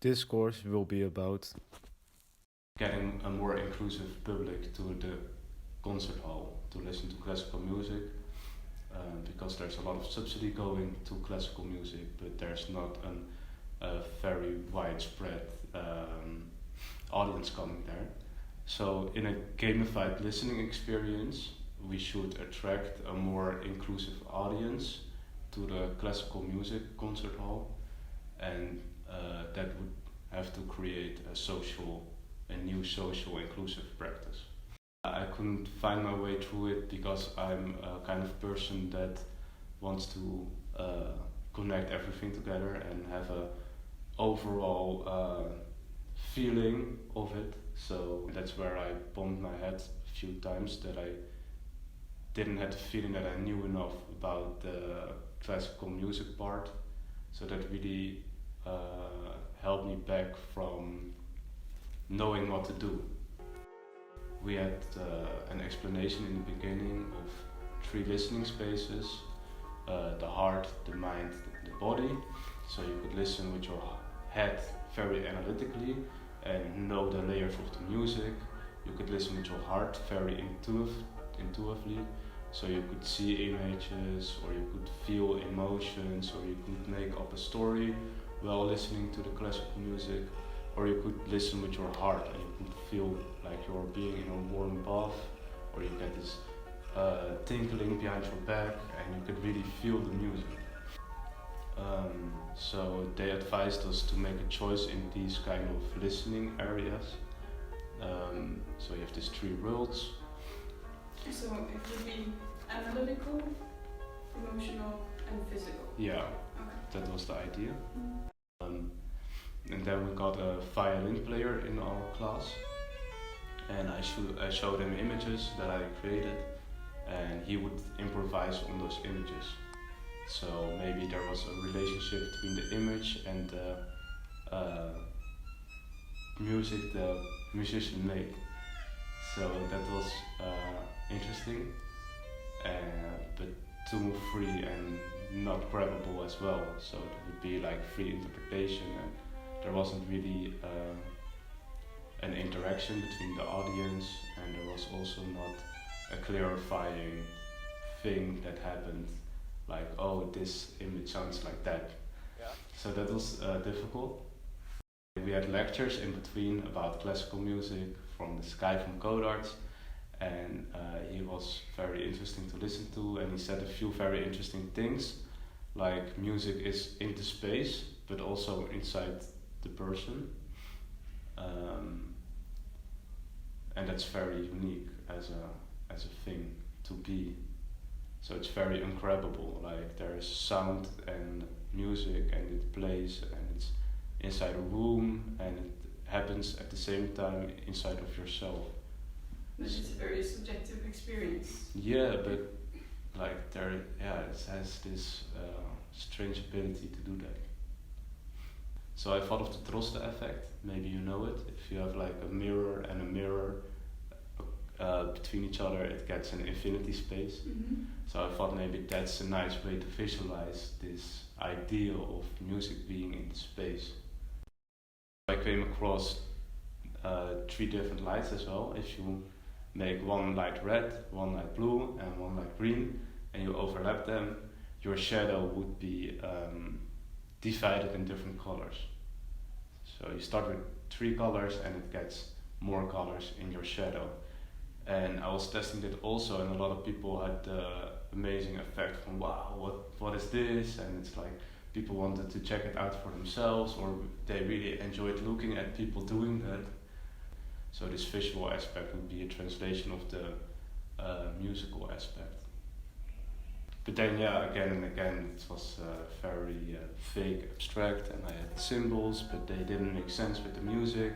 This course will be about getting a more inclusive public to the concert hall to listen to classical music, because there's a lot of subsidy going to classical music, but there's not a very widespread audience coming there. So in a gamified listening experience, we should attract a more inclusive audience to the classical music concert hall, and that would have to create a new social inclusive practice. I couldn't find my way through it because I'm a kind of person that wants to connect everything together and have a overall feeling of it. So that's where I bumped my head a few times, that I didn't have the feeling that I knew enough about the classical music part. So that really held me back from knowing what to do. We had an explanation in the beginning of 3 listening spaces, the heart, the mind, the body. So you could listen with your head very analytically and know the layers of the music. You could listen with your heart very intuitively. So you could see images, or you could feel emotions, or you could make up a story while listening to the classical music. Or you could listen with your heart and you could feel like you're being in a warm bath, or you get this tinkling behind your back and you could really feel the music. So they advised us to make a choice in these kind of listening areas. So you have these 3 worlds. So it would be analytical, emotional and physical? Yeah, okay. That was the idea. And then we got a violin player in our class, and I showed him images that I created, and he would improvise on those images. So maybe there was a relationship between the image and the music the musician made. So that was interesting, but too free and not grabbable as well. So it would be like free interpretation, and there wasn't really an interaction between the audience, and there was also not a clarifying thing that happened, like, oh, this image sounds like that. Yeah. So that was difficult. We had lectures in between about classical music from this guy from Codarts, and he was very interesting to listen to, and he said a few very interesting things, like music is into space but also inside the person, and that's very unique as a thing to be. So it's very ungrabbable, like there's sound and music and it plays and it's inside a room and it happens at the same time inside of yourself. But it's a very subjective experience. Yeah, but like it has this strange ability to do that. So I thought of the Droste effect, maybe you know it. If you have like a mirror and a mirror between each other, it gets an infinity space. Mm-hmm. So I thought maybe that's a nice way to visualize this idea of music being in space. I came across 3 different lights as well. If you make one light red, one light blue and one light green, and you overlap them, your shadow would be divided in different colors. So you start with 3 colors and it gets more colors in your shadow. And I was testing that also, and a lot of people had the amazing effect from, wow, what is this? And it's like people wanted to check it out for themselves, or they really enjoyed looking at people doing that. So this visual aspect would be a translation of the musical aspect. But then again and again it was very vague, abstract, and I had symbols, but they didn't make sense with the music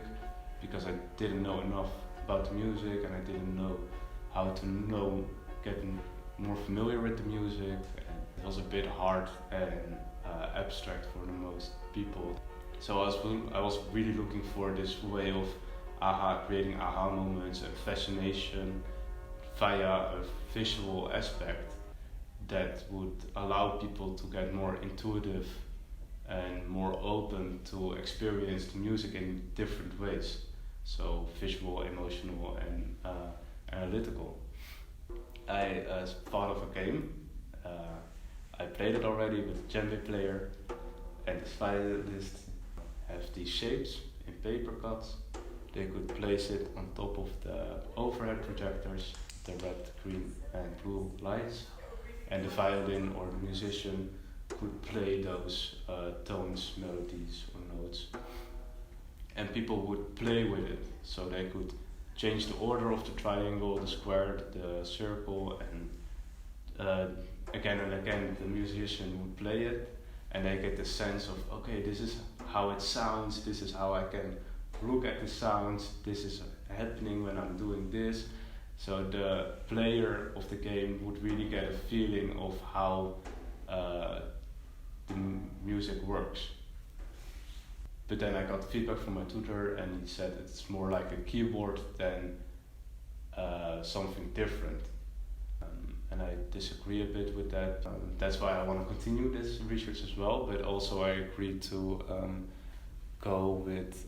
because I didn't know enough about the music, and I didn't know how to get more familiar with the music, and it was a bit hard and abstract for the most people. So I was really looking for this way of creating aha moments and fascination via a visual aspect that would allow people to get more intuitive and more open to experience the music in different ways. So visual, emotional, and analytical. I thought of a game. I played it already with a djembe player, and this violist have these shapes in paper cuts. They could place it on top of the overhead projectors, the red, green, and blue lights, and the violin or the musician could play those tones, melodies, or notes. And people would play with it, so they could change the order of the triangle, the square, the circle, and again and again the musician would play it, and they get the sense of, okay, this is how it sounds, this is how I can look at the sounds, this is happening when I'm doing this. So the player of the game would really get a feeling of how the music works. But then I got feedback from my tutor, and he said it's more like a keyboard than something different. And I disagree a bit with that. That's why I want to continue this research as well, but also I agreed to go with,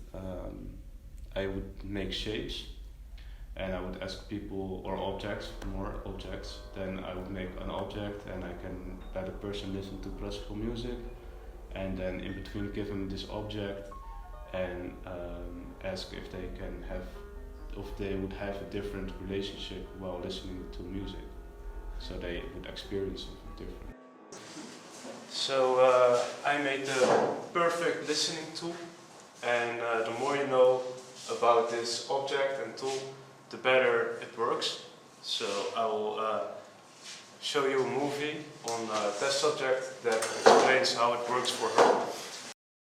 I would make shapes, and I would ask people, or objects, more objects, then I would make an object and I can let a person listen to classical music, and then in between give them this object and ask if they can have, if they would have a different relationship while listening to music, so they would experience something different. So I made the perfect listening tool, and the more you know about this object and tool, the better it works. So I will show you a movie on a test subject that explains how it works for her.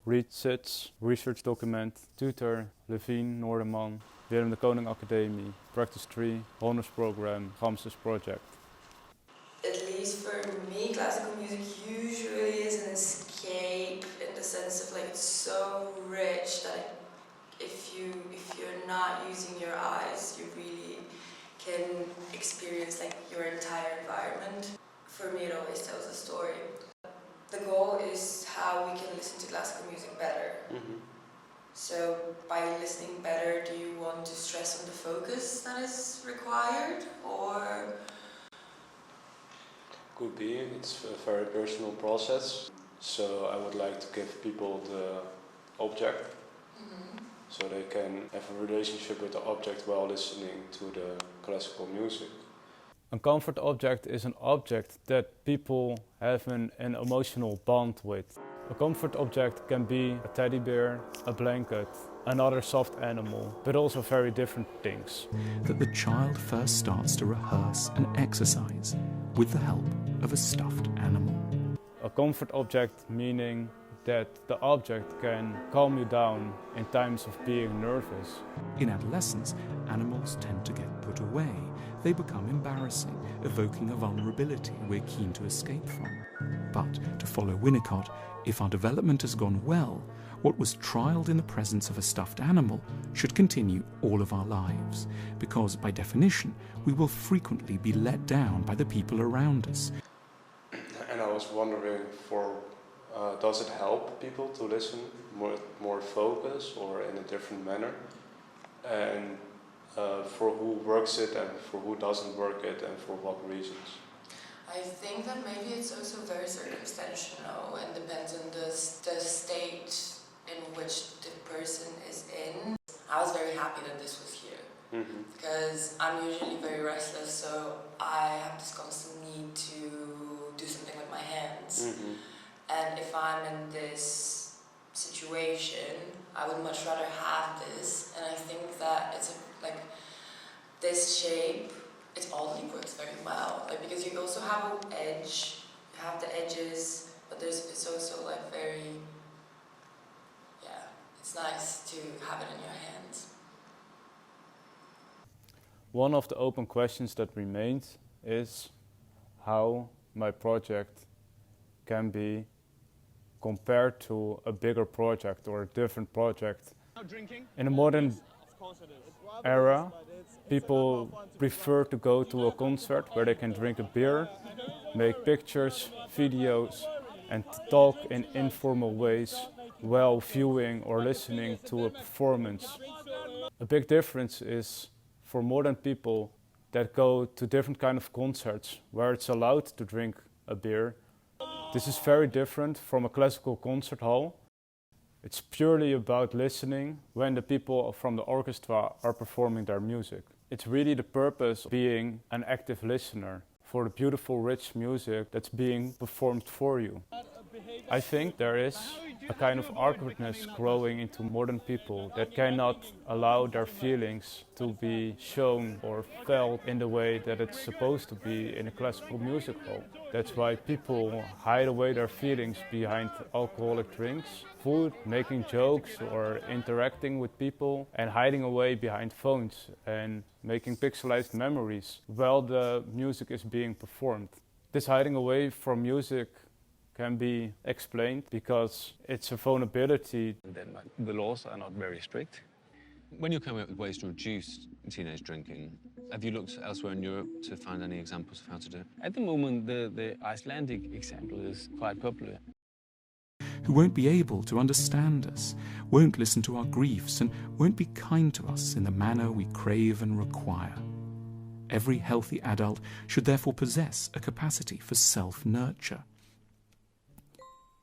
Research document, tutor, Levine, Noorderman, Willem de Koning Academie, practice 3, honors program, Ramses project. At least for me, classical music usually is an escape in the sense of like it's so rich that if you're not using your eyes, you really can experience like your entire environment. For me, it always tells a story. The goal is how we can listen to classical music better. Mm-hmm. So by listening better, do you want to stress on the focus that is required, or? Could be, it's a very personal process. So I would like to give people the object, so they can have a relationship with the object while listening to the classical music. A comfort object is an object that people have an emotional bond with. A comfort object can be a teddy bear, a blanket, another soft animal, but also very different things. That the child first starts to rehearse and exercise with the help of a stuffed animal. A comfort object meaning that the object can calm you down in times of being nervous. In adolescence, animals tend to get put away. They become embarrassing, evoking a vulnerability we're keen to escape from. But, to follow Winnicott, if our development has gone well, what was trialled in the presence of a stuffed animal should continue all of our lives, because by definition, we will frequently be let down by the people around us. And I was wondering, does it help people to listen more focus or in a different manner? And for who works it and for who doesn't work it, and for what reasons? I think that maybe it's also very circumstantial and depends on the state in which the person is in. I was very happy that this was here, because I'm usually very restless, so I have this constant need to do something with my hands. And if I'm in this situation, I would much rather have this, and I think that it's like this shape, it all works very well, like, because you also have an edge, you have the edges, but it's also like very, yeah, it's nice to have it in your hands. One of the open questions that remains is how my project can be compared to a bigger project or a different project. In a modern era, people prefer to go to a concert where they can drink a beer, make pictures, videos, and talk in informal ways while viewing or listening to a performance. A big difference is for modern people that go to different kind of concerts where it's allowed to drink a beer. This is very different from a classical concert hall. It's purely about listening when the people from the orchestra are performing their music. It's really the purpose of being an active listener for the beautiful, rich music that's being performed for you. I think there is a kind of awkwardness growing into modern people that cannot allow their feelings to be shown or felt in the way that it's supposed to be in a classical music hall. That's why people hide away their feelings behind alcoholic drinks, food, making jokes or interacting with people, and hiding away behind phones and making pixelized memories while the music is being performed. This hiding away from music can be explained because it's a vulnerability. In Denmark, the laws are not very strict. When you're coming up with ways to reduce teenage drinking, have you looked elsewhere in Europe to find any examples of how to do it? At the moment, the Icelandic example is quite popular. Who won't be able to understand us, won't listen to our griefs, and won't be kind to us in the manner we crave and require. Every healthy adult should therefore possess a capacity for self-nurture.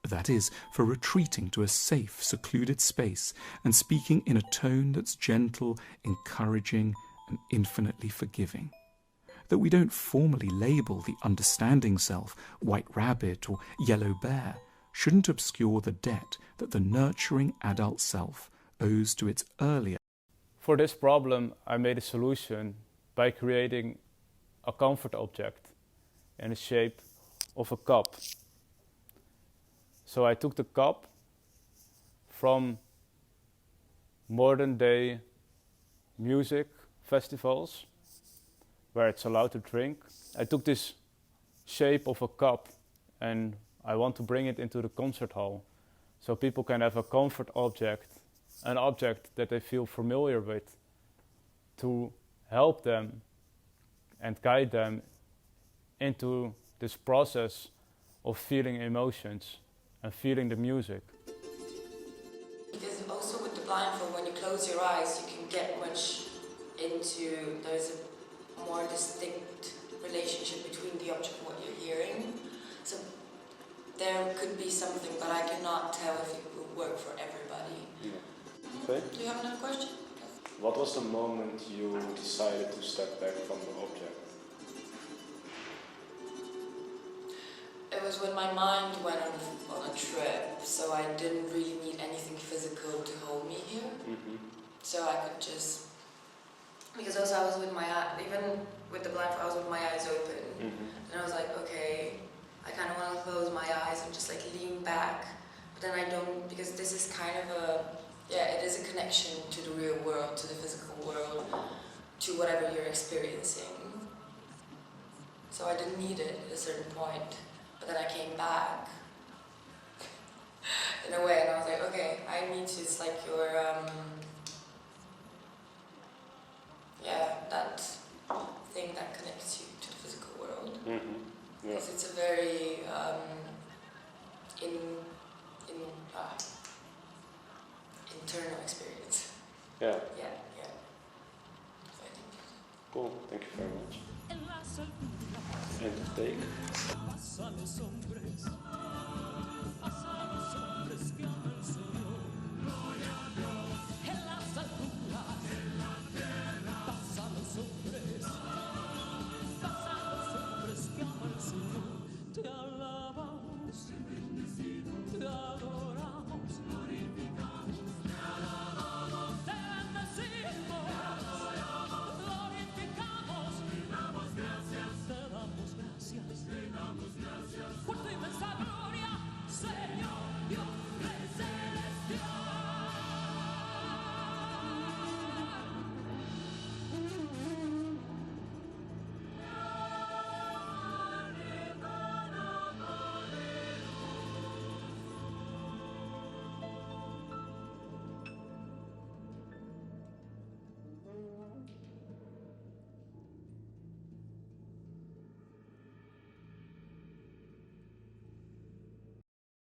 That is, for retreating to a safe, secluded space and speaking in a tone that's gentle, encouraging, and infinitely forgiving. That we don't formally label the understanding self, white rabbit or yellow bear, shouldn't obscure the debt that the nurturing adult self owes to its earlier. For this problem, I made a solution by creating a comfort object in the shape of a cup. So I took the cup from modern day music festivals where it's allowed to drink. I took this shape of a cup and I want to bring it into the concert hall so people can have a comfort object, an object that they feel familiar with, to help them and guide them into this process of feeling emotions and feeling the music. Because also with the blindfold, when you close your eyes, you can get much into, there's a more distinct relationship between the object and what you're hearing. So there could be something, but I cannot tell if it will work for everybody. Yeah. Okay. Do you have another question? What was the moment you decided to step back from the object? It was when my mind went on a trip, so I didn't really need anything physical to hold me here. Mm-hmm. So I could just, because also I was with my eye, even with the blindfold, I was with my eyes open. Mm-hmm. And I was like, okay, I kind of want to close my eyes and just like lean back. But then I don't, because this is kind of a, yeah, it is a connection to the real world, to the physical world, to whatever you're experiencing. So I didn't need it at a certain point. But then I came back in a way, and I was like, okay, I need to, it's like your, yeah, that thing that connects you to the physical world. Mm-hmm. Yeah. Because it's a very, internal experience. Yeah. Yeah, yeah. So I think. Cool. Thank you very much. End of take.